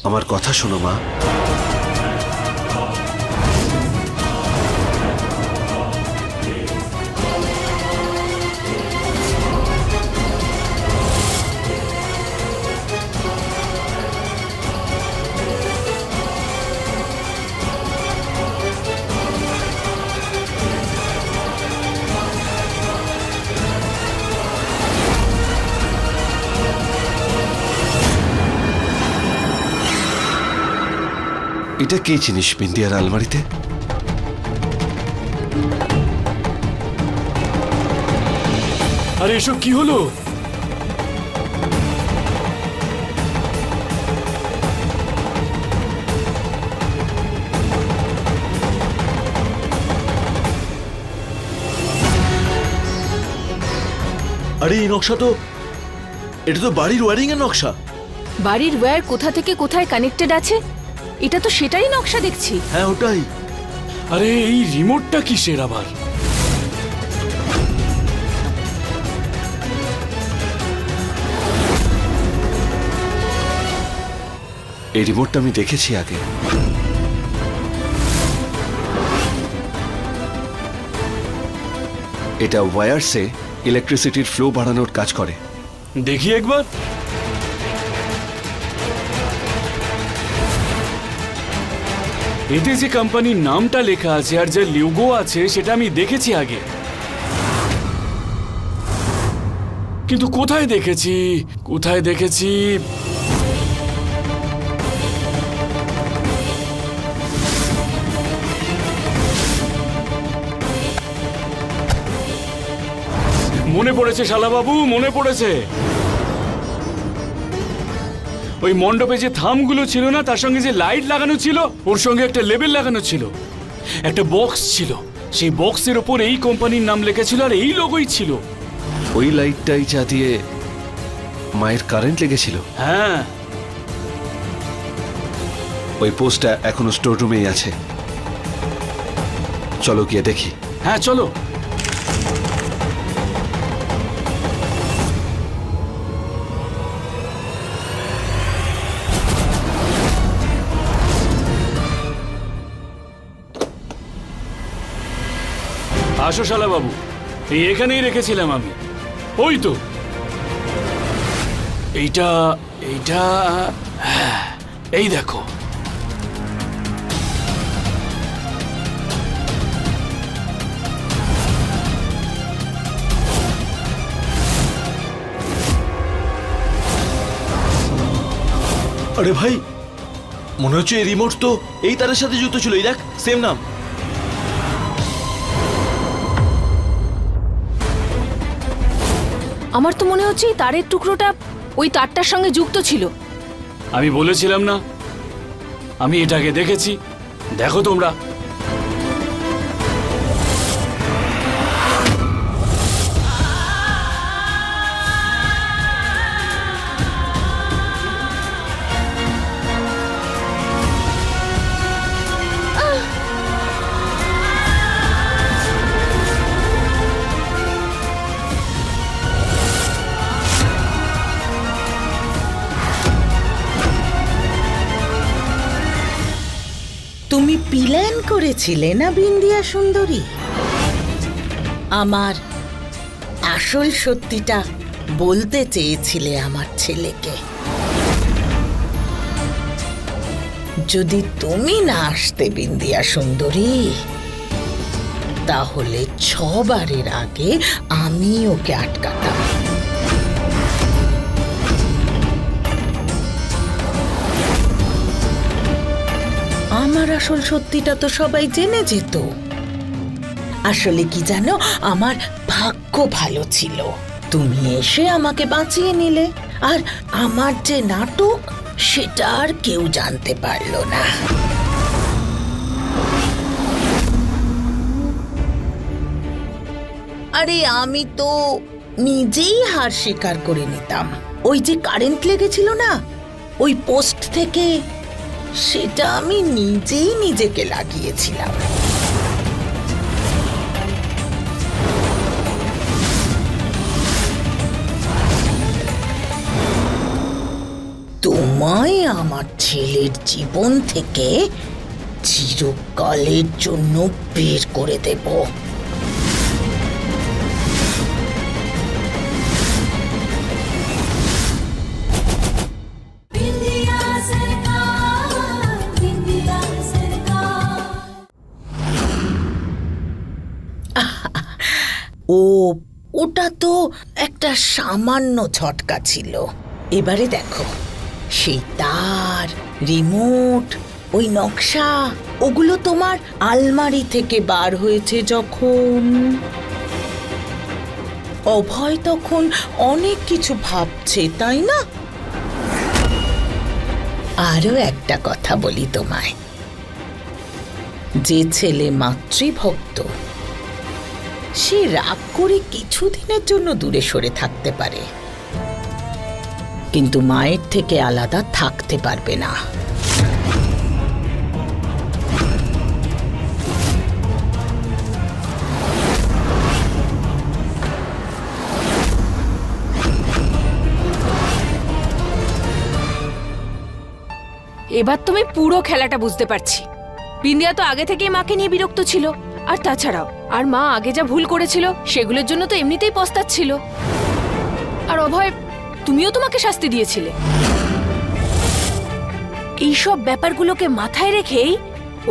আমার কথা শোনো মা। এটা কি জিনিস বিন্দিয়ার আলমারিতে? আরে এসব কি হলো? আরে এই নকশা তো, এটা তো বাড়ির ওয়্যারিং এর নকশা। বাড়ির ওয়্যার কোথা থেকে কোথায় কানেক্টেড আছে, এটা তো সেটাই নকশা দেখছি। হ্যাঁ ওটাই। আরে এই রিমোটটা কিসের আবার? এই রিমোটটা আমি দেখেছি আগে। এটা ওয়্যারসে ইলেকট্রিসিটির ফ্লো বাড়ানোর কাজ করে। দেখি একবার। এতে যে কোম্পানির নামটা লেখা আছে আর যে লোগো আছে সেটা আমি দেখেছি আগে, কিন্তু কোথায় দেখেছি কোথায় দেখেছি? মনে পড়েছে শালাবাবু, মনে পড়েছে। ওই মণ্ডপে যে থামগুলো ছিল না, তার সঙ্গে যে লাইট লাগানো ছিল, ওর সঙ্গে একটা লেবেল লাগানো ছিল, একটা বক্স ছিল, সেই বক্সের ওপর এই কোম্পানির নাম লেখা ছিল আর এই লোগোই ছিল। ওই লাইটটাই যা দিয়ে মায়ের কারেন্ট লেগেছিল। হ্যাঁ, ওই পোস্টটা এখনো স্টোর রুমেই আছে, চলো গিয়ে দেখি। হ্যাঁ চলো। আসো শালা বাবু, এই এখানেই রেখেছিলাম আমি। ওই তো এইটা এইটা, হ্যাঁ এই দেখো। আরে ভাই, মনে হচ্ছে এই রিমোট তো এই তারের সাথে যুক্ত ছিল। এই দেখ, সেম নাম। আমার তো মনে হচ্ছে এই তারের টুকরোটা ওই তারটার সঙ্গে যুক্ত ছিল। আমি বলেছিলাম না, আমি এটাকে দেখেছি। দেখো তোমরা। তুমি প্ল্যান করেছিলে না বিন্দিয়া সুন্দরী? আমার আসল সত্যিটা বলতে চেয়েছিলে আমার ছেলেকে। যদি তুমি না আসতে বিন্দিয়া সুন্দরী, তাহলে 6 বারের আগে আমি ওকে আটকাতাম। আমার আসল সত্যিটা তো সবাই জেনে যেত। আসলে কি জানো, আমার ভাগ্য ভালো ছিল, তুমি এসে আমাকে বাঁচিয়ে নিলে। আর আমার যে নাটক, সেটা আর কেউ জানতে পারলো না। আরে আমি তো নিজেই হার স্বীকার করে নিতাম। ওই যে কারেন্ট লেগেছিল না ওই পোস্ট থেকে, সেটা আমি নিজেই নিজেকে লাগিয়েছিলাম। তুমি তোমায় আমার ছেলের জীবন থেকে চিরকালের জন্য বের করে দেব। ওটা তো একটা সামান্য ঝটকা ছিল। এবারে দেখো, সেই তার, রিমোট, ওই নকশা, ওগুলো তোমার আলমারি থেকে বার হয়েছে যখন। অভয় তখন অনেক কিছু ভাবছে, তাই না? আরো একটা কথা বলি তোমায়, যে ছেলে মাতৃভক্ত সে রাগ করে কিছুদিনের জন্য দূরে সরে থাকতে পারে, কিন্তু মায়ের থেকে আলাদা থাকতে পারবে না। এবার তুমি পুরো খেলাটা বুঝতে পারছি। বিন্দিয়া তো আগে থেকেই মাকে নিয়ে বিরক্ত ছিল, আর তাছাড়াও আর মা আগে যা ভুল করেছিল সেগুলোর জন্য তো এমনিতেই পস্তাচ্ছিল। আর অভয়, তুমিও তোমাকে শাস্তি দিয়েছিলে। এইসব ব্যাপারগুলোকে মাথায় রেখেই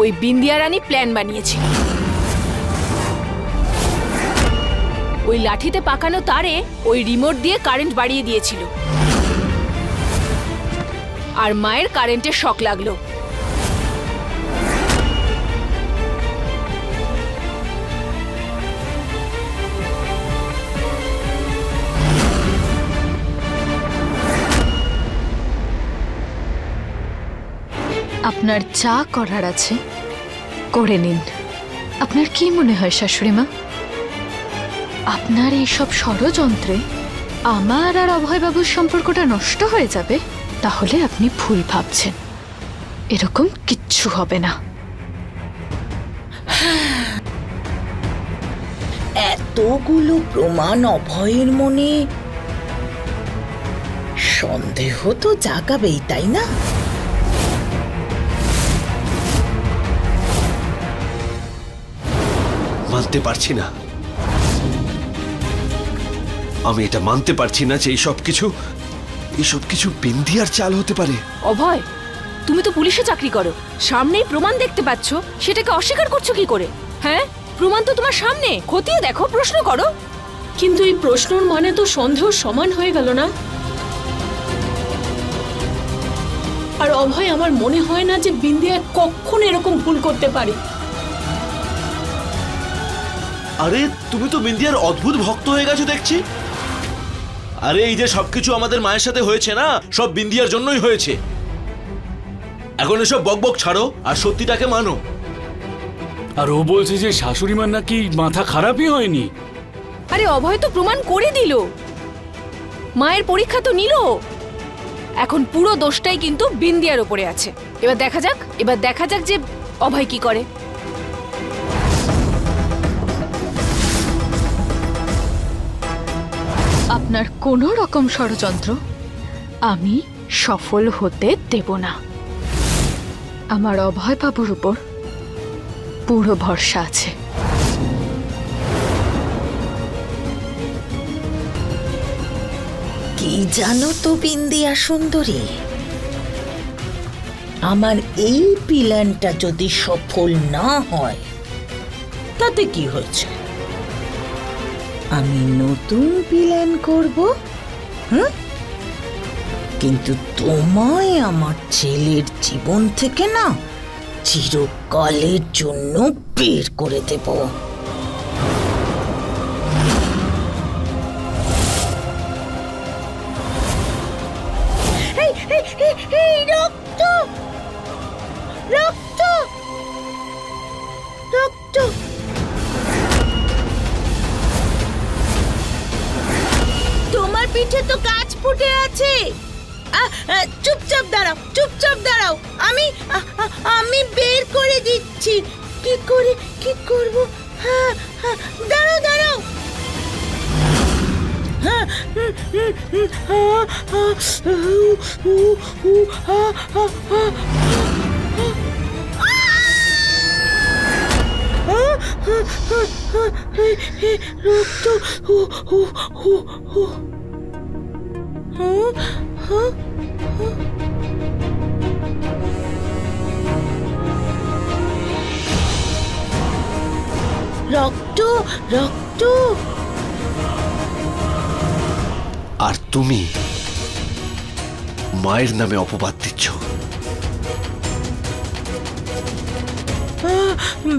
ওই বিন্দিয়া রানী প্ল্যান বানিয়েছিল। ওই লাঠিতে পাকানো তারে ওই রিমোট দিয়ে কারেন্ট বাড়িয়ে দিয়েছিল, আর মায়ের কারেন্টের শক লাগলো। আপনার যা করার আছে করে নিন। আপনার কি মনে হয় শাশুড়িমা, আপনার এইসব ষড়যন্ত্রে আমার আর অভয়বাবুর সম্পর্কটা নষ্ট হয়ে যাবে? তাহলে আপনি ভুল ভাবছেন, এরকম কিচ্ছু হবে না। এতগুলো প্রমাণ অভয়ের মনে সন্দেহ তো জাগাবেই, তাই না? মানতে পারছি না, আমি এটা মানতে পারছি না যে এইসব কিছু বিন্দিয়ার চাল হতে পারে। অভয়, তুমি তো পুলিশে চাকরি করো, সামনেই প্রমাণ দেখতে পাচ্ছ, সেটাকে অস্বীকার করছো কি করে? হ্যাঁ, প্রমাণ তো তোমার সামনে, খতিয়ে দেখো, প্রশ্ন করো। কিন্তু এই প্রশ্নর মানে তো সন্দেহ সমান হয়ে গেল না? আর অভয়, আমার মনে হয় না যে বিন্দিয়া কখনো এরকম ভুল করতে পারে। আরে তুমি তো বিন্দিয়ার অদ্ভুত ভক্ত হয়ে গেছো দেখছি। আরে এই যে সবকিছু আমাদের মায়ের সাথে হয়েছে না, সব বিন্দিয়ার জন্যই হয়েছে। এখন এসব বকবক ছাড়ো আর সত্যিটাকে মানো। আর ও বলছে যে শাশুড়িমার নাকি মাথা খারাপই হয়নি। আরে অভয় তো প্রমাণ করে দিল, মায়ের পরীক্ষা তো নিল। এখন পুরো দোষটাই কিন্তু বিন্দিয়ার উপরে আছে। এবার দেখা যাক যে অভয় কি করে। আপনার কোনো রকম ষড়যন্ত্র আমি সফল হতে দেব না। আমার অভয়বাবুর উপর পুরো ভরসা আছে। কি জানো তো বিন্দিয়া সুন্দরী, আমার এই প্ল্যানটা যদি সফল না হয় তাতে কি হয়েছে? আমি নতুন প্ল্যান করব, কিন্তু তোমায় আমার ছেলের জীবন থেকে না চিরকালের জন্য বের করে দেব। রক্ত রক্ত রক্ত! তোমার পিঠে তো কাঁচ ফুটে আছে। চুপচাপ দাঁড়াও, আমি বের করে দিচ্ছি। কি করব? দাঁড়াও। রক্ত, রক্ত, রক্ত। আর তুমি মায়ের নামে অপবাদ দিচ্ছ।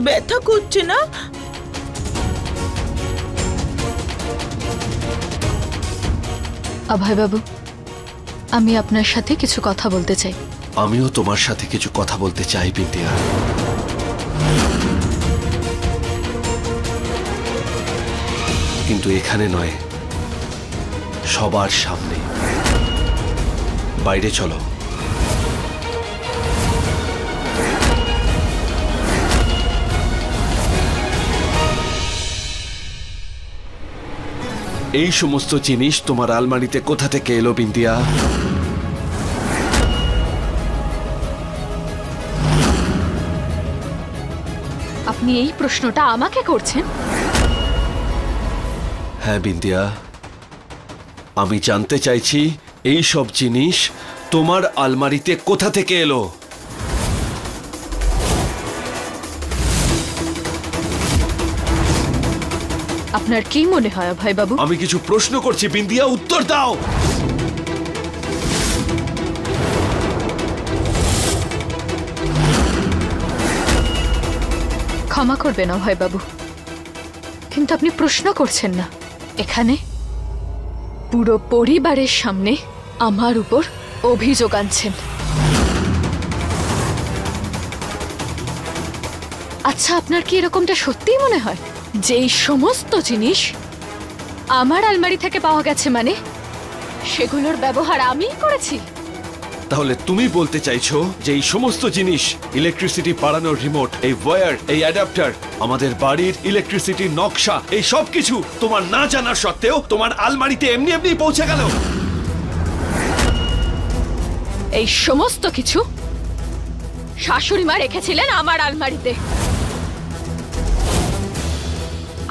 ব্যথা করছে না? অভয়বাবু, আমি আপনার সাথে কিছু কথা বলতে চাই। আমিও তোমার সাথে কিছু কথা বলতে চাই বিন্দিয়া। কিন্তু এখানে নয়, সবার সামনে। বাইরে চলো। এই সমস্ত জিনিস তোমার আলমারিতে কোথা থেকে এলো বিন্দিয়া? আপনি এই প্রশ্নটা আমাকে করছেন? হ্যাঁ বিন্দিয়া, আমি জানতে চাইছি এই সব জিনিস তোমার আলমারিতে কোথা থেকে এলো। আপনার কি মনে হয় অভয়বাবু? আমি কিছু প্রশ্ন করছি বিন্দিয়া, উত্তর দাও। ক্ষমা করবেন অভয়বাবু, কিন্তু আপনি প্রশ্ন করছেন না। এখানে পুরো পরিবারের সামনে আমার উপর অভিযোগ আনছেন। আচ্ছা, আপনার কি এরকমটা সত্যিই মনে হয় যে এই সমস্ত জিনিস আমার আলমারি থেকে পাওয়া গেছে মানে সেগুলোর ব্যবহার আমিই করেছি? তাহলে তুমি বলতে চাইছো যে এই সমস্ত জিনিস, ইলেকট্রিসিটি বাড়ানোর রিমোট, এই ওয়্যার, এই অ্যাডাপ্টার, আমাদের বাড়ির ইলেকট্রিসিটির নকশা, এই সব কিছু তোমার না জানার সত্ত্বেও তোমার আলমারিতে এমনি এমনি পৌঁছে গেল? এই সমস্ত কিছু শাশুড়ি মা রেখেছিলেন আমার আলমারিতে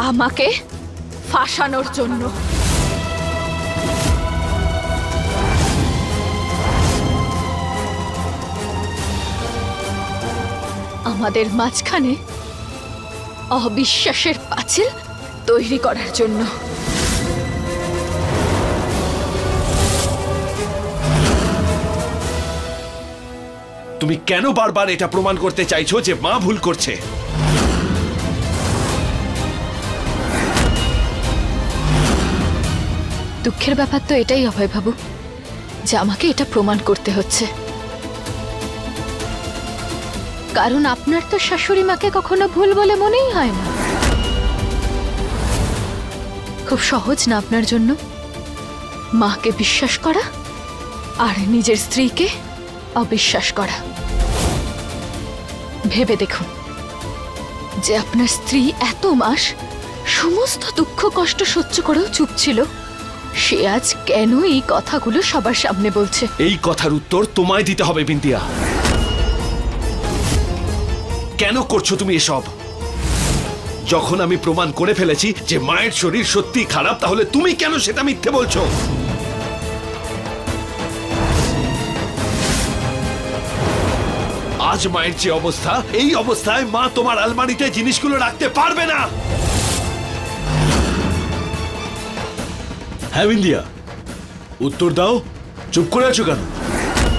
আমাকে ফাঁসানোর জন্য। আমাদের মাঝখানে অবিশ্বাসের পাঁচিল তৈরি করার জন্য। তুমি কেন বারবার এটা প্রমাণ করতে চাইছো যে মা ভুল করছে? দুঃখের ব্যাপার তো এটাই অভয়বাবু যে আমাকে এটা প্রমাণ করতে হচ্ছে, কারণ আপনার তো শাশুড়ি মাকে কখনো ভুল বলে মনেই হয় না। খুব সহজ না আপনার জন্য মাকে বিশ্বাস করা আর নিজের স্ত্রীকে অবিশ্বাস করা। ভেবে দেখুন যে আপনার স্ত্রী এত মাস সমস্ত দুঃখ কষ্ট সহ্য করেও চুপ ছিল, সে আজ কেন এই কথাগুলো সবার সামনে বলছে? এই কথার উত্তর তোমায় দিতে হবে বিন্দিয়া। কেন করছো তুমি এসব? যখন আমি প্রমাণ করে ফেলেছি যে মায়ের শরীর সত্যি খারাপ, তাহলে তুমি কেন সেটা মিথ্যে বলছো? আজ মায়ের যে অবস্থা, এই অবস্থায় মা তোমার আলমারিতে জিনিসগুলো রাখতে পারবে না। হ্যাঁ বিন্দিয়া, উত্তর দাও। চুপ করে আছো কেন?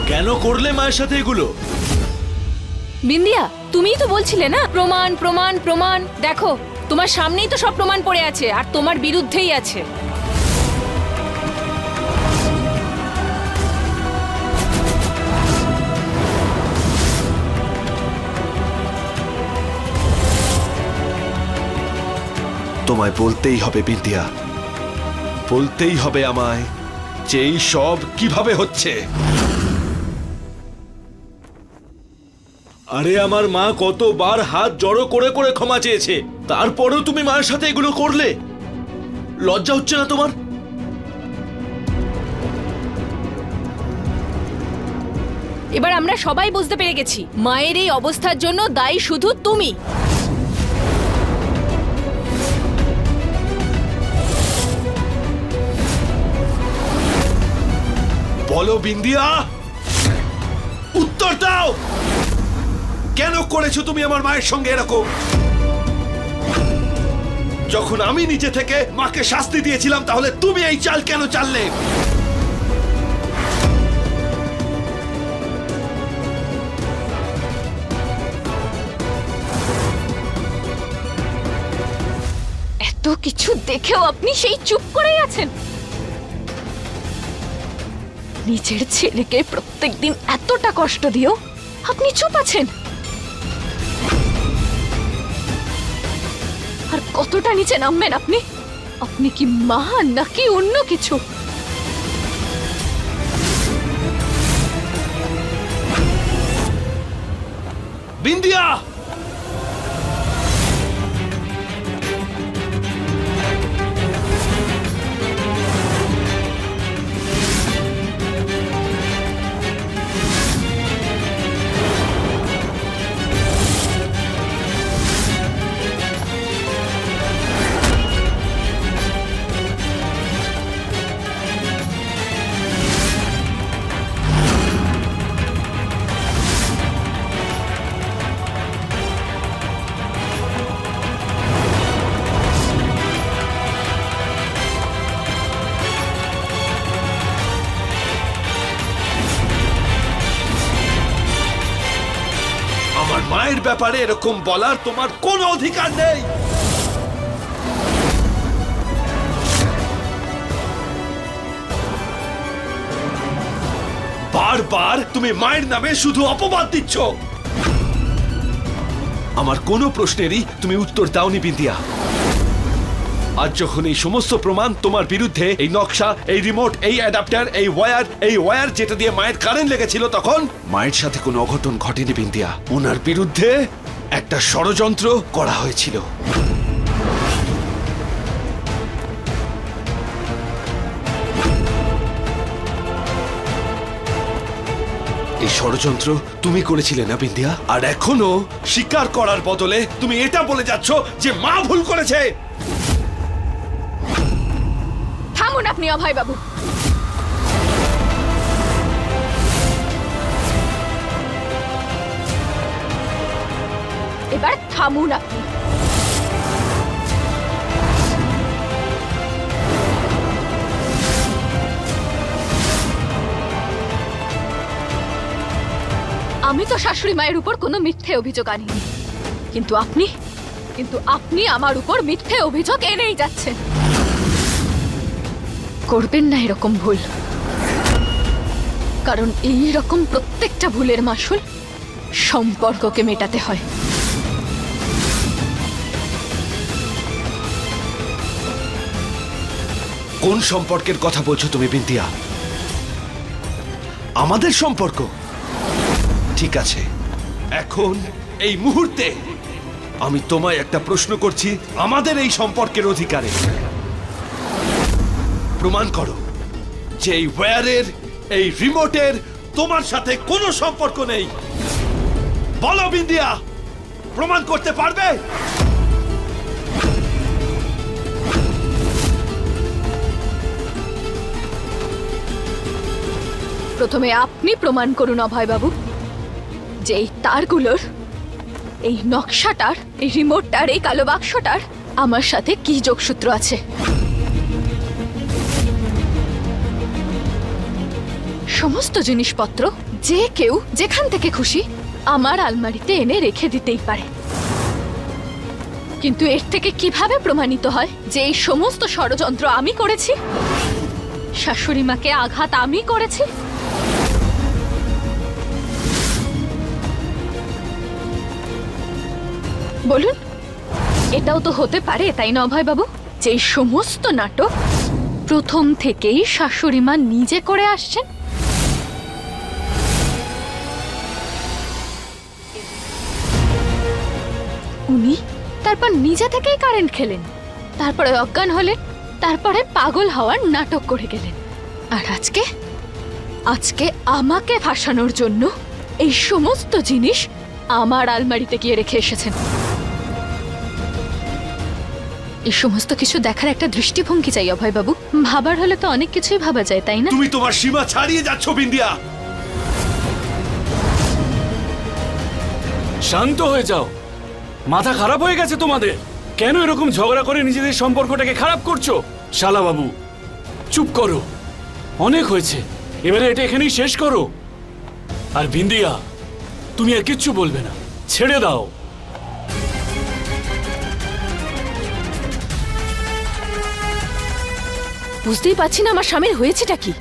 কেন করলে মায়ের সাথে এগুলো? বিন্দিয়া, তুমিই তো বলছিলে না প্রমাণ প্রমাণ প্রমাণ। দেখো, তোমার সামনেই তো সব প্রমাণ পড়ে আছে আর তোমার বিরুদ্ধেই আছে। তোমায় বলতেই হবে বিন্দিয়া, বলতেই হবে আমায় যে এই সব কিভাবে হচ্ছে। আরে আমার মা কতবার হাত জড়ো করে করে ক্ষমা চেয়েছে, তারপরেও তুমি মায়ের সাথে এগুলো করলে? লজ্জা হচ্ছে না তোমার? এবার আমরা সবাই বুঝতে পেরে গেছি মায়ের এই অবস্থার জন্য দায়ী শুধু তুমি। বলো বিন্দিয়া, উত্তর দাও, কেন করেছো তুমি আমার মায়ের সঙ্গে এরকম? যখন আমি নিচে থেকে মাকে শাস্তি দিয়েছিলাম তাহলে তুমি এই চাল কেন চাললে? এত কিছু দেখেও আপনি সেই চুপ করেই আছেন? নিজের ছেলেকে প্রত্যেকদিন এতটা কষ্ট দিও আপনি চুপ আছেন? আর কতটা নিচে নামবেন আপনি? আপনি কি মা নাকি অন্য কিছু? বিন্দিয়া, আমার মায়ের ব্যাপারে এরকম বলার তোমার কোনো অধিকার নেই। বারবার তুমি মায়ের নামে শুধু অপবাদ দিচ্ছ। আমার কোনো প্রশ্নেরই তুমি উত্তর দাওনি বিন্দিয়া। আজ যখন এই সমস্ত প্রমাণ তোমার বিরুদ্ধে, এই নকশা, এই রিমোট, এই অ্যাডাপ্টার, এই ওয়্যার যেটা দিয়ে মায়ের কারেন্ট লেগেছিল, তখন মায়ের সাথে কোনো অঘটন ঘটেনি বিন্দিয়া। ওনার বিরুদ্ধে একটা ষড়যন্ত্র করা হয়েছিল। এই ষড়যন্ত্র তুমি করেছিলে না বিন্দিয়া? আর এখনো স্বীকার করার বদলে তুমি এটা বলে যাচ্ছ যে মা ভুল করেছে। থামুন আপনি অভয় বাবু। এবার থামুন আপনি। আমি তো শাশুড়ি মায়ের উপর কোনো মিথ্যে অভিযোগ আনিনি, কিন্তু আপনি আমার উপর মিথ্যে অভিযোগ এনেই যাচ্ছেন। করবেন না এরকম ভুল, কারণ এই রকম প্রত্যেকটা ভুলের মাসুল সম্পর্ককে মেটাতে হয়। কোন সম্পর্কের কথা বলছো তুমি বিন্দিয়া? আমাদের সম্পর্ক? ঠিক আছে, এখন এই মুহূর্তে আমি তোমায় একটা প্রশ্ন করছি আমাদের এই সম্পর্কের অধিকারে। প্রমাণ করো যে এই ওয়্যারের, এই রিমোটের তোমার সাথে কোনো সম্পর্ক নেই। বলো বিন্দিয়া, প্রমাণ করতে পারবে? প্রথমে আপনি প্রমাণ করুন অভয় বাবু যে এই তারগুলোর, এই নকশাটার, এই রিমোটটার, এই কালো বাক্সটার আমার সাথে কি যোগসূত্র আছে। সমস্ত জিনিসপত্র যে কেউ যেখান থেকে খুশি আমার আলমারিতে এনে রেখে দিতেই পারে, কিন্তু এর থেকে কিভাবে প্রমাণিত হয় যে এই সমস্ত ষড়যন্ত্র আমি করেছি, শাশুড়ি মাকে আঘাত আমি করেছি? বলুন, এটাও তো হতে পারে, তাই না অভয় বাবু, যে এই সমস্ত নাটক প্রথম থেকেই শাশুড়ি মা নিজে করে আসছেন? উনি তারপর নিজে থেকেই কারেন্ট খেলেন, তারপরে অজ্ঞান হলেন, তারপরে পাগল হওয়ার নাটক করে গেলেন, আর আজকে আমাকে ফাঁসানোর জন্য এই সমস্ত জিনিস আমার আলমারিতে গিয়ে রেখে এসেছেন। এই সমস্ত কিছু দেখার একটা দৃষ্টিভঙ্গি চাই অভয় বাবু। ভাবার হলে তো অনেক কিছুই ভাবা যায়, তাই না? তুমি তোমার সীমা ছাড়িয়ে যাচ্ছ বিন্দিয়া। শান্ত হয়ে যাও, মাথা খারাপ হয়ে গেছে তোমাদের? কেন এরকম ঝগড়া করে নিজেদের সম্পর্কটাকে খারাপ করছো? শালা বাবু চুপ করো, অনেক হয়েছে, এবারে এটা এখানেই শেষ করো। আর বিন্দিয়া, তুমি আর কিচ্ছু বলবে না, ছেড়ে দাও। বুঝতেই পারছি না আমার স্বামীর হয়েছেটা কি।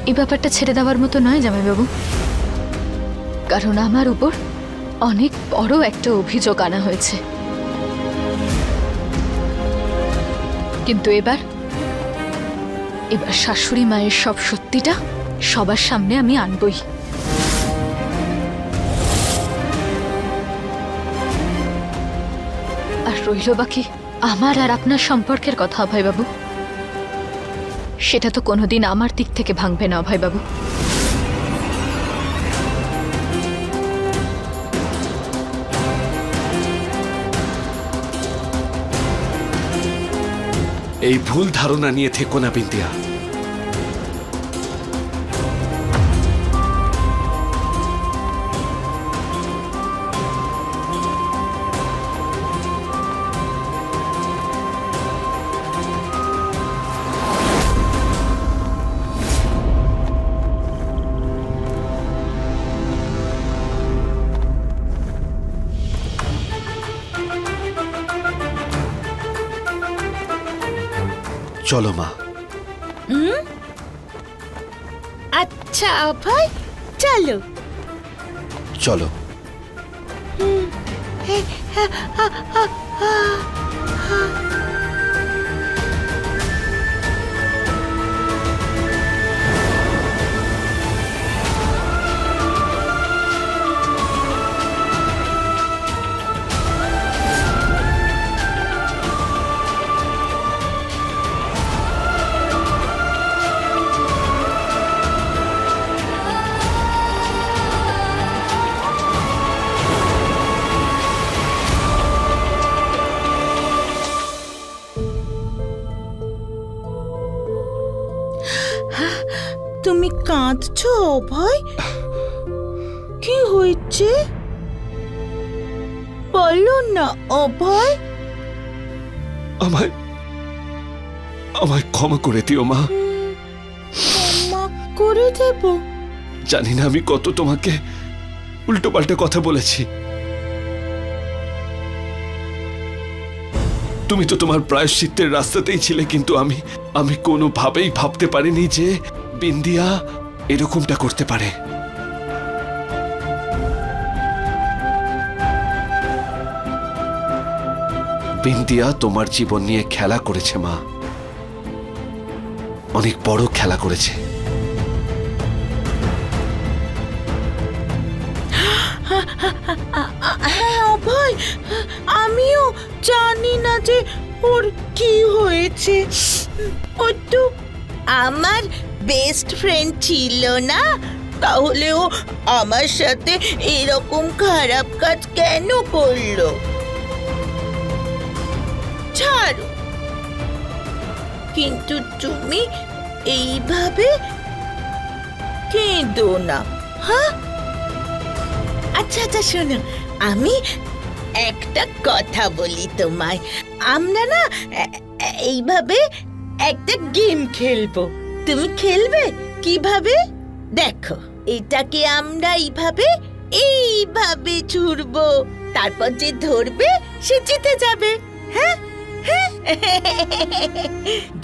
এই ব্যাপারটা ছেড়ে দেওয়ার মতো নয় জামাইবাবু, কারণ আমার উপর অনেক বড় একটা অভিযোগ আনা হয়েছে। কিন্তু এবার শাশুড়ি মায়ের সব সত্যিটা সবার সামনে আমি আনবই। আর রইল বাকি আমার আর আপনার সম্পর্কের কথা অভয়বাবু, সেটা তো কোনোদিন আমার দিক থেকে ভাঙবে না অভয়বাবু। এই ভুল ধারণা নিয়ে থেকো না বিন্দিয়া। চলো মা। আচ্ছা অভয়, চলো চলো। তুমি কাঁদছো অভয়? কি হয়েছে বলো না অভয়। আমায় ক্ষমা করে দিও মা। ক্ষমা করে দেব? জানি না আমি কত তোমাকে উল্টো পাল্টা কথা বলেছি। তুমি তো তোমার প্রায়শ্চিত্তের রাস্তাতেই ছিলে, কিন্তু আমি কোনোভাবেই ভাবতে পারিনি যে বিন্দিয়া এরকমটা করতে পারে। বিন্দিয়া তোমার জীবন নিয়ে খেলা করেছে মা, অনেক বড় খেলা করেছে। হ্যাঁ অভয়, আমিও জানি না যে ওর কি হয়েছে। ও তো আমার বেস্ট ফ্রেন্ড ছিল না, তাহলে ও আমার সাথে এরকম খারাপ কাজ কেন করলো? ছাড়ো, কিন্তু তুমি এইভাবে কেঁদো না, হ্যাঁ? আচ্ছা আচ্ছা শোনো, আমি একটা কথা বলি তোমায়, আমরা না এইভাবে একটা গেম খেলবো। তুমি খেলবে? কিভাবে? দেখো, এটাকে আমরা এইভাবে ছুড়বো, তারপর যে ধরবে সে জিতে যাবে। হ্যাঁ,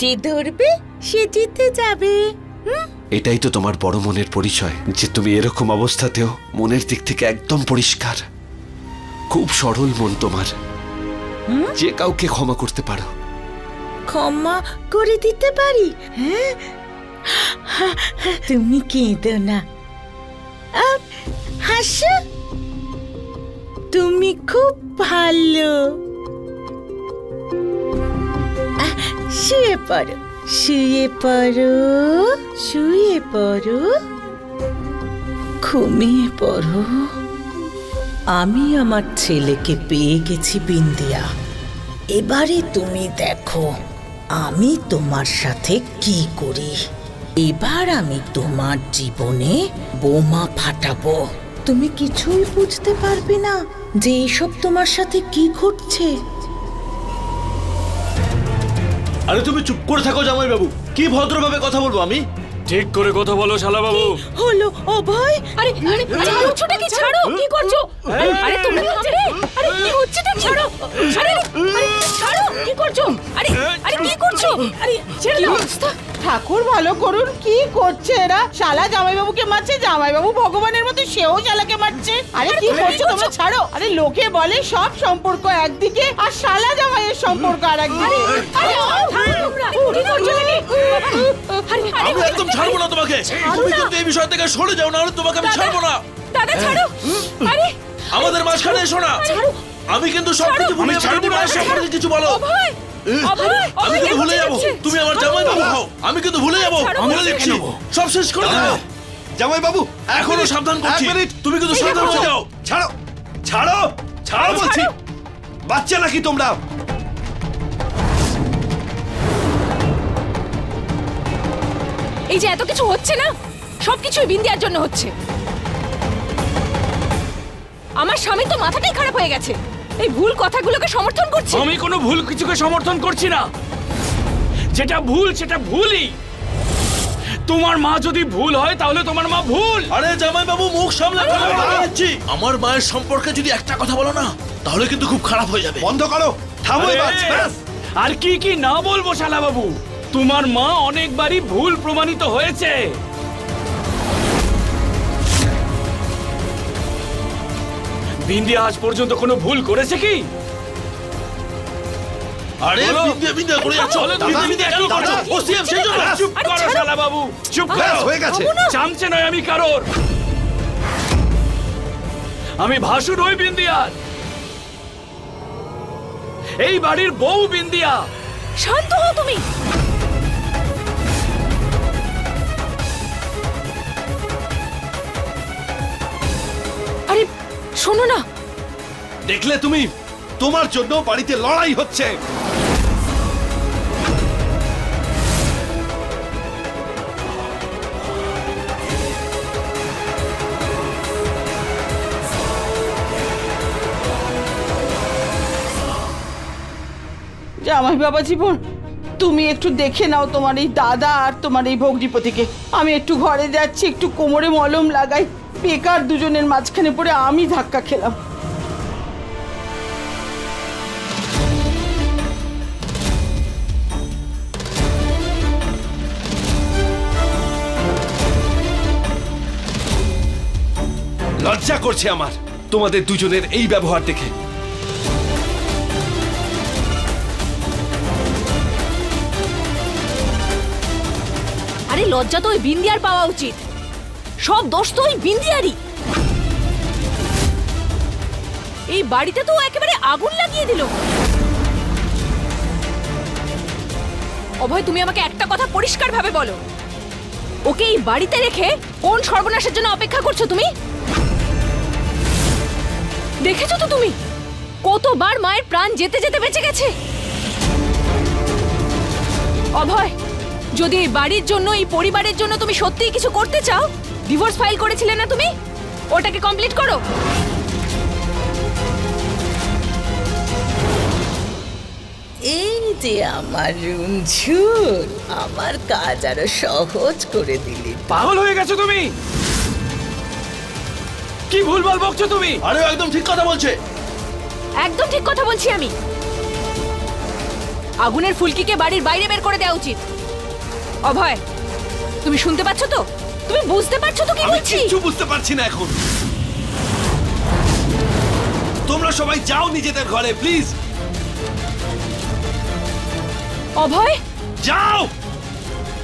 যে ধরবে সে জিতে যাবে। এটাই তো তোমার বড় মনের পরিচয়, যে তুমি এরকম অবস্থাতেও মনের দিক থেকে একদম পরিষ্কার। খুব সরল মন তোমার, যে কাউকে ক্ষমা করতে পারো। ক্ষমা করে দিতে পারি? হ্যাঁ, তুমি কেঁদো না, হাসো। তুমি খুব ভালো। শুয়ে পড়ো, শুয়ে পড়ো, শুয়ে পড়ো, ঘুমিয়ে পড়ো। আমি আমার ছেলেকে পেয়ে গেছি বিন্দিয়া। এবারে তুমি দেখো আমি তোমার সাথে কি করি। এবার আমি তোমার জীবনে বোমা ফাটাবো। তুমি কিছুই বুঝতে পারবে না যে এইসব তোমার সাথে কি ঘটছে। আরে তুমি চুপ করে থাকো জামাই বাবু, কি ভদ্রভাবে কথা বলবো আমি? ঠিক করে কথা বলো শালা বাবু। হলো অভয়? আরে আরে আরে করছোটা কি? ছাড়ো, কি করছো? আরে তুমি হচ্ছে রে? আরে কি হচ্ছেটা? ছাড়ো, আরে আরে ছাড়ো, কি করছো? আরে আরে কি করছো? আরে ছেড়ে দাও। ঠাকুর ভালো করুন, কি করছে এরা? শালা জামাইবাবুকে মারছে, জামাইবাবু ভগবানের মতো সেও শালাকে মারছে। আরে কি করছো তোমরা? ছাড়ো। আরে লোকে বলে সব সম্পর্ক একদিকে আর শালা জামাইয়ের সম্পর্ক আর একদিকে। আরে তোমরা কি করছো নাকি? আরে আমি একদম ছাড়বো না তোমাকে। তুমি কিন্তু এই বিষয় থেকে সরে যাও, না হলে তোমাকে আমি ছাড়বো না। দাদা ছাড়ো। আরে আমাদের মাঝখানে এসো না। আমি কিন্তু সবকিছু ভুলে যাবো, তুমি মায়ের সম্পর্কে কিছু বলো। অভয়, অভয়, আমি কিন্তু ভুলে যাবো, তুমি আমার জামাই বাবু হও। আমি কিন্তু ভুলে যাবো, বলে দিচ্ছি, সব শেষ করে দেবো। জামাই বাবু, এখনো সাবধান করছি, তুমি কিন্তু সাবধান হয়ে যাও। ছাড়ো, ছাড়ো, ছাড়ো বলছি। বাচ্চা নাকি তোমরা? এই যে এত কিছু হচ্ছে না, সবকিছুই বিন্দিয়ার জন্য হচ্ছে। আমার স্বামী তো মাথাটাই খারাপ হয়ে গেছে, এই ভুল কথাগুলোকে সমর্থন করছে। আমি কোনো ভুল কিছুকে সমর্থন করছি না। যেটা ভুল সেটা ভুলই। তোমার মা যদি ভুল হয় তাহলে তোমার মা ভুল। আরে জামাই বাবু, মুখ সামলে কথা বলে দিচ্ছি। আমার মায়ের সম্পর্কে যদি একটা কথা বলো না, তাহলে কিন্তু খুব খারাপ হয়ে যাবে। বন্ধ করো, থামো এবার। ব্যাস। আর কি কি না বলবো শালা বাবু, তোমার মা অনেকবারই ভুল প্রমাণিত হয়েছে। বিন্দিয়া আজ পর্যন্ত কোনো ভুল করেছে কি? আরে বলো। বিন্দিয়া করে যাচ্ছ, বিন্দিয়া কেন করছো? ও সিএম সেই জন্য। চুপ করো শালা বাবু, চুপ করো। হয়ে গেছে। চামচে নয় আমি কারোর। আমি ভাসুর ওই বিন্দিয়ার, এই বাড়ির বউ বিন্দিয়া। শান্ত হও তুমি। আরে শোনো না, দেখলে তুমি, তোমার জন্য বাড়িতে লড়াই হচ্ছে। জামাই বাবা জীবন, তুমি একটু দেখে নাও তোমার এই দাদা আর তোমার এই ভগ্নিপতিকে। আমি একটু ঘরে যাচ্ছি, একটু কোমরে মলম লাগাই। বেকার দুজনের মাঝখানে পড়ে আমি ধাক্কা খেলাম। লজ্জা করছে আমার তোমাদের দুজনের এই ব্যবহার দেখে। আরে লজ্জা তো ওই বিন্দিয়ার পাওয়া উচিত, সব দোষ তো ওই বিন্দিয়ারই। এই বাড়িতে তো একেবারে আগুন লাগিয়ে দিল। অভয়, তুমি আমাকে একটা কথা পরিষ্কার ভাবে বলো, ওকে এই বাড়িতে রেখে কোন সর্বনাশের জন্য অপেক্ষা করছো তুমি? দেখেছো তো তুমি কতবার মায়ের প্রাণ যেতে যেতে বেঁচে গেছে। অভয়, যদি এই বাড়ির জন্য, এই পরিবারের জন্য তুমি সত্যিই কিছু করতে চাও, ডিভোর্স ফাইল করেছিলে না তুমি, ওটাকে কমপ্লিট করো। এই যে আমার রুনঝুন, আমার কাজ আরো সহজ করে দিলি। পাগল হয়ে গেছো তুমি? কি ভুলভাল বকছো তুমি? আরে ও একদম ঠিক কথা বলছে। একদম ঠিক কথা বলছি আমি। আগুনের ফুলকিকে বাড়ির বাইরে বের করে দেওয়া উচিত। অভয়, তুমি শুনতে পাচ্ছ তো? তুমি বুঝতে পারছো তো কি আমি বলছি? কিচ্ছু বুঝতে পারছি না এখন। তোমরা সবাই যাও নিজেদের ঘরে প্লিজ। অভয়, যাও।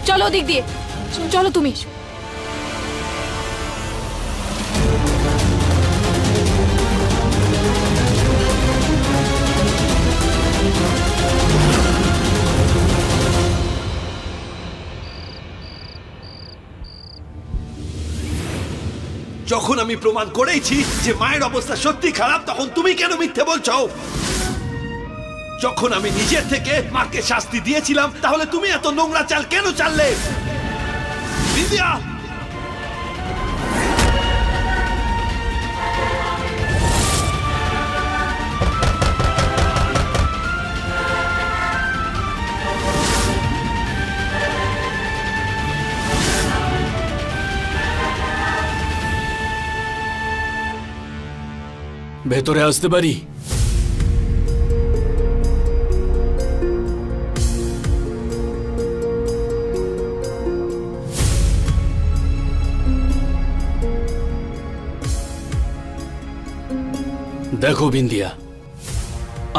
চলো ওদিক দিয়ে, চলো তুমি। যখন আমি প্রমাণ করেইছি যে মায়ের অবস্থা সত্যি খারাপ, তখন তুমি কেন মিথ্যে বলছো? যখন আমি নিজের থেকে মাকে শাস্তি দিয়েছিলাম, তাহলে তুমি এত নোংরা চাল কেন চাললে? বিন্দিয়া, ভেতরে আসতে পারি? দেখো বিন্দিয়া,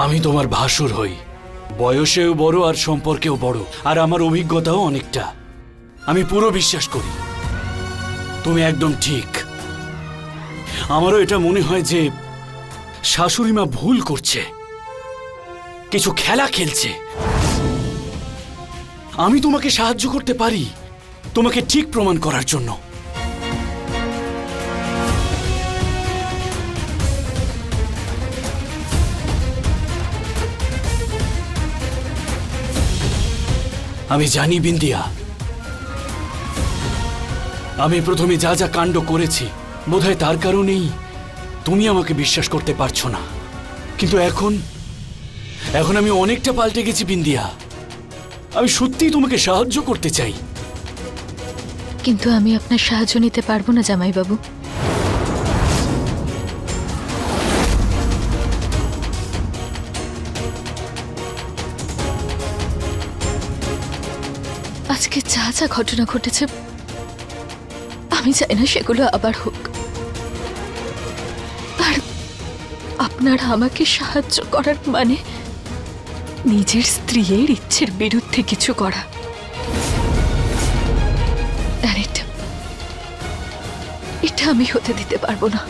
আমি তোমার ভাসুর হই, বয়সেও বড় আর সম্পর্কেও বড়, আর আমার অভিজ্ঞতাও অনেকটা। আমি পুরো বিশ্বাস করি তুমি একদম ঠিক। আমারও এটা মনে হয় যে শাশুড়ি মা ভুল করছে, কিছু খেলা খেলছে। আমি তোমাকে সাহায্য করতে পারি তোমাকে ঠিক প্রমাণ করার জন্য। আমি জানি বিন্দিয়া, আমি প্রথমে যা যা কাণ্ড করেছি বোধহয় তার কারণেই তুমি আমাকে বিশ্বাস করতে পারছো না, কিন্তু এখন আমি অনেকটা পাল্টে গেছি বিন্দিয়া। আমি সত্যিই তোমাকে সাহায্য করতে চাই। কিন্তু আমি আপনার সাহায্য নিতে পারবো না জামাইবাবু। আজকে যা যা ঘটনা ঘটেছে আমি চাই না সেগুলো আবার হোক। আর আপনারা আমাকে সাহায্য করার মানে নিজের স্ত্রীর ইচ্ছের বিরুদ্ধে কিছু করা। আর এটা আমি হতে দিতে পারবো না।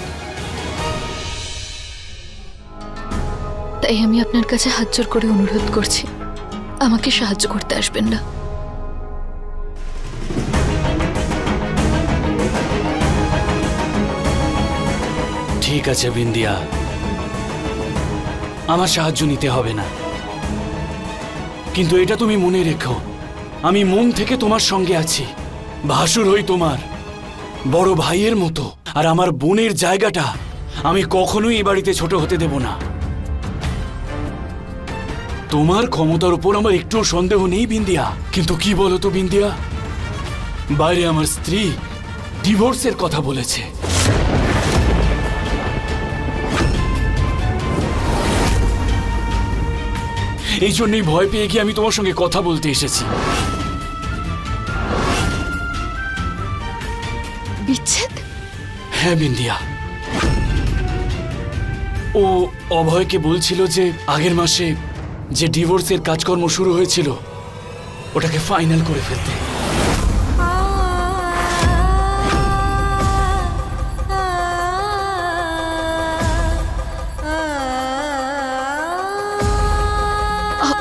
তাই আমি আপনার কাছে হাত জোড় করে অনুরোধ করছি, আমাকে সাহায্য করতে আসবেন না। ঠিক আছে বিন্দিয়া, আমার সাহায্য নিতে হবে না, কিন্তু এটা তুমি মনে রেখো, আমি মন থেকে তোমার সঙ্গে আছি। ভাসুর হই তোমার, বড় ভাইয়ের মতো, আর আমার বোনের জায়গাটা আমি কখনোই এই বাড়িতে ছোট হতে দেব না। তোমার ক্ষমতার উপর আমার একটুও সন্দেহ নেই বিন্দিয়া, কিন্তু কি বলো তো বিন্দিয়া, বাইরে আমার স্ত্রী ডিভোর্সের কথা বলেছে। এই জন্যই ভয় পেয়ে গিয়ে আমি তোমার সঙ্গে কথা বলতে এসেছি। বিচ্ছেদ? হ্যাঁ বিন্দিয়া, ও অভয়কে বলছিল যে আগের মাসে যে ডিভোর্সের কাজকর্ম শুরু হয়েছিল ওটাকে ফাইনাল করে ফেলতে।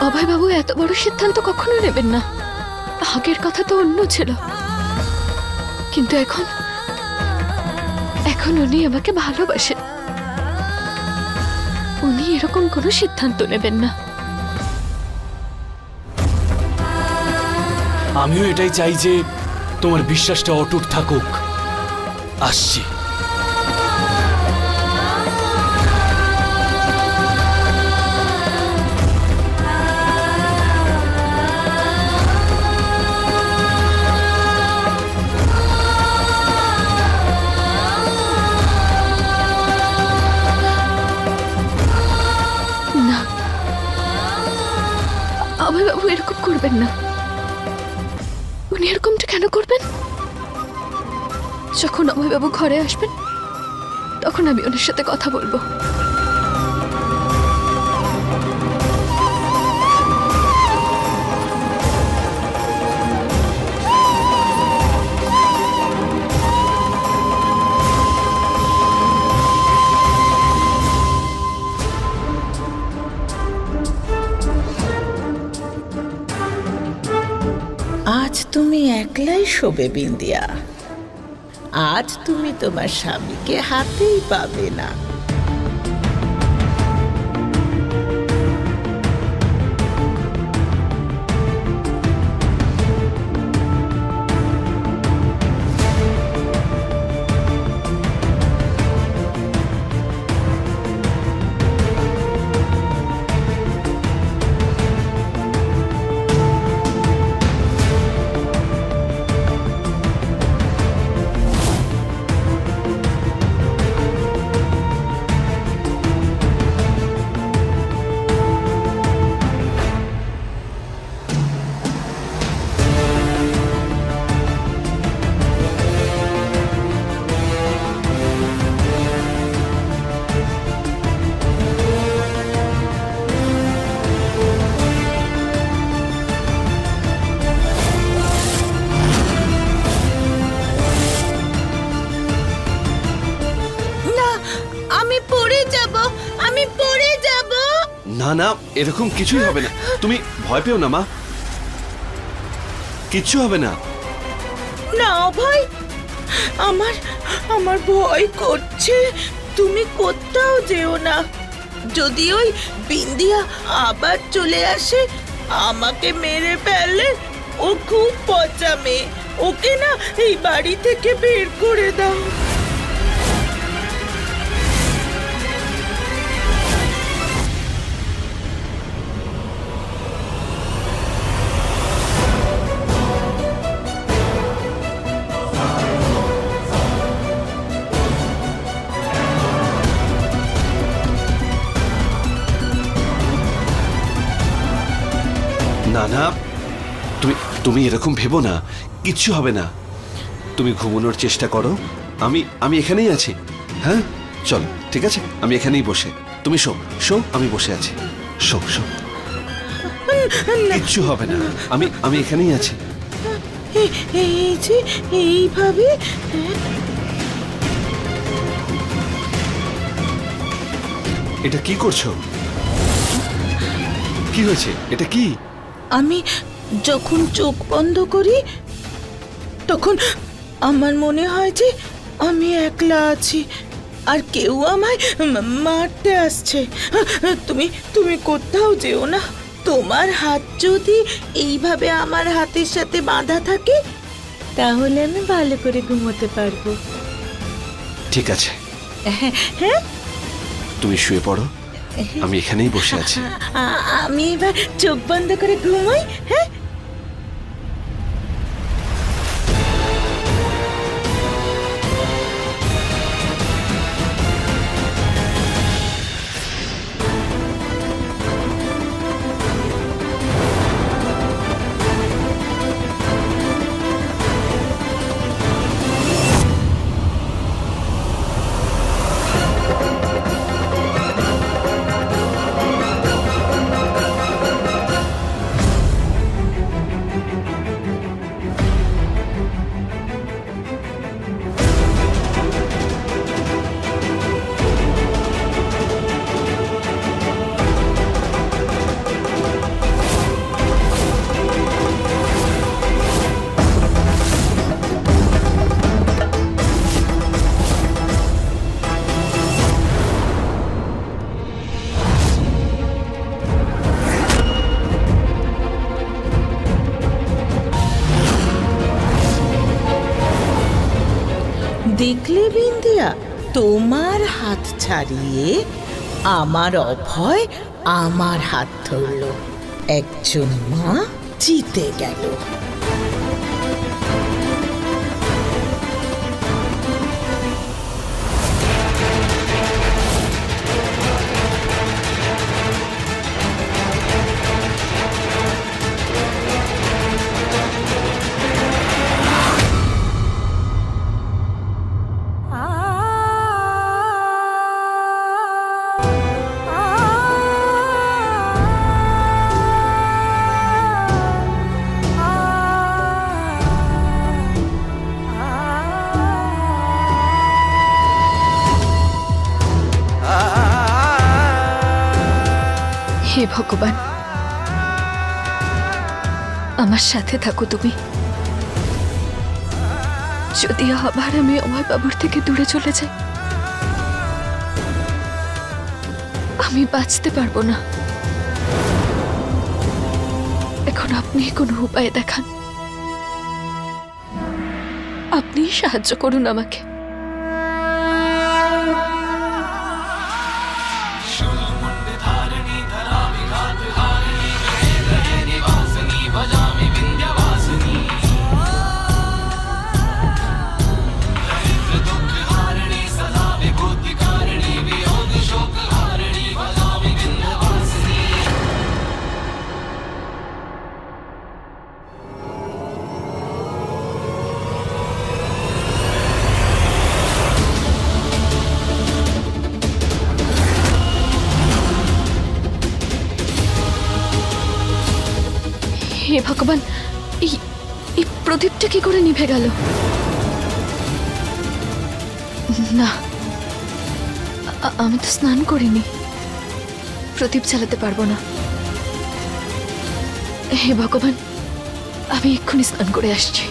অভয়বাবু এত বড় সিদ্ধান্ত কখনো নেবেন না। আগের কথা তো অন্য ছিল, কিন্তু এখন উনি আমাকে ভালোবাসেন। উনি এরকম কোনো সিদ্ধান্ত নেবেন না। আমিও এটাই চাই যে তোমার বিশ্বাসটা অটুট থাকুক। আসছি। অভয়বাবু এরকম করবেন না। উনি এরকমটা কেন করবেন? যখন অভয়বাবু ঘরে আসবেন তখন আমি ওনার সাথে কথা বলবো। আজ তুমি একলাই শোবে বিন্দিয়া। আজ তুমি তোমার স্বামীকে হাতেই পাবে না। না না, এরকম কিছুই হবে না, তুমি ভয় পেও না মা, কিচ্ছু হবে না। না ভাই, আমার আমার ভয় করছে। তুমি কোথাও যেও না। যদি ওই বিন্দিয়া আবার চলে আসে আমাকে মেরে ফেললে, ও খুব পচা মেয়ে, ওকে না এই বাড়ি থেকে বের করে দাও। না না, তুমি এরকম ভেবো না, কিচ্ছু হবে না। তুমি ঘুমানোর চেষ্টা করো, আমি এখানেই আছি। হ্যাঁ চলো, ঠিক আছে, আমি এখানেই বসে, তুমি শো শো, আমি বসে আছি, শো শো, কিচ্ছু হবে না, আমি এখানেই আছি। এই যে এইভাবে এটা কি করছো? কি হয়েছে? এটা কি? আমি যখন চোখ বন্ধ করি তখন আমার মনে হয় যে আমি একলা আছি আর কেউ আমায় মারতে আসছে। তুমি কোথাও যেও না। তোমার হাত যদি এইভাবে আমার হাতের সাথে বাঁধা থাকে তাহলে আমি ভালো করে ঘুমোতে পারবো। ঠিক আছে, হ্যাঁ তুমি শুয়ে পড়ো, আমি এখানেই বসে আছি। আমি এবার চোখ বন্ধ করে ঘুমাই। হ্যাঁ দেখলে বিন্দিয়া, তোমার হাত ছাড়িয়ে আমার অভয় আমার হাত ধরলো। একজন মা জিতে গেল। ভগবান, আমার সাথে থাকো তুমি। যদি আবার আমি অভয় বাবুর থেকে দূরে চলে যাই, আমি বাঁচতে পারবো না। এখন আপনি কোনো উপায় দেখান, আপনি সাহায্য করুন আমাকে। হে ভগবান, এই প্রদীপটা কি করে নিভে গেল? না, আমি তো স্নান করিনি, প্রদীপ জ্বালাতে পারবো না। হে ভগবান, আমি এক্ষুনি স্নান করে আসছি।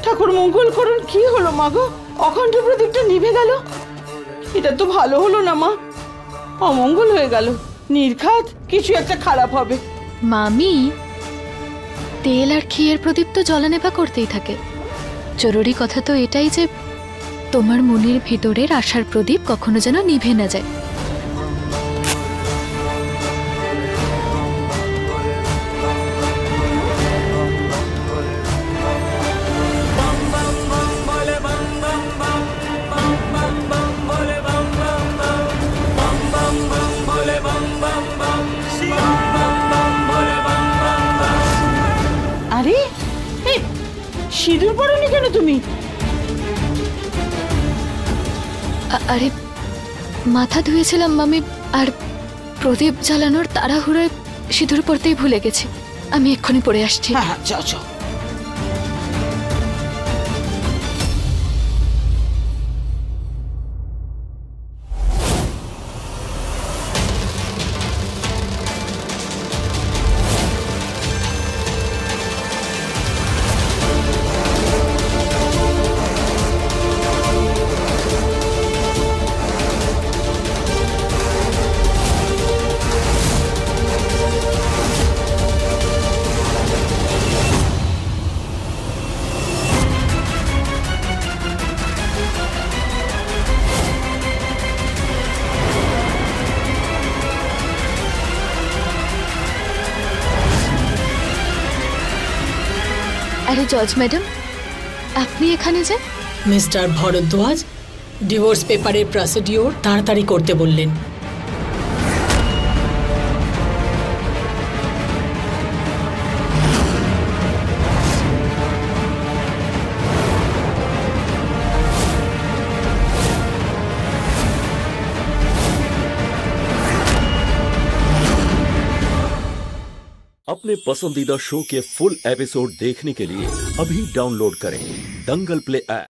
ঠাকুর মঙ্গল করুন। কি হলো মা গো? অখণ্ড প্রদীপটা নিভে গেল। এটা তো ভালো হলো না মা, অমঙ্গল হয়ে গেল। নির্ঘাত কিছু একটা খারাপ হবে। মামি, তেল আর ঘিয়ের প্রদীপ তো জ্বলানেভা করতেই থাকে। জরুরি কথা তো এটাই যে তোমার মনের ভিতরের আশার প্রদীপ কখনো যেন নিভে না যায়। আরে সিঁদুর পরনি কেন তুমি? আরে মাথা ধুয়েছিলাম মামি, আর প্রদীপ জ্বালানোর তাড়াহুড়োয় সিঁদুর পরতেই ভুলে গেছি। আমি এক্ষুনি পরে আসছি। হ্যাঁ, যাও যাও। আরে জজ ম্যাডাম, আপনি এখানে যে? মিস্টার ভরদ্বাজ ডিভোর্স পেপারের প্রসিডিওর তাড়াতাড়ি করতে বললেন। अपने पसंदीदा शो के फुल एपिसोड देखने के लिए अभी डाउनलोड करें दंगल प्ले ऐप।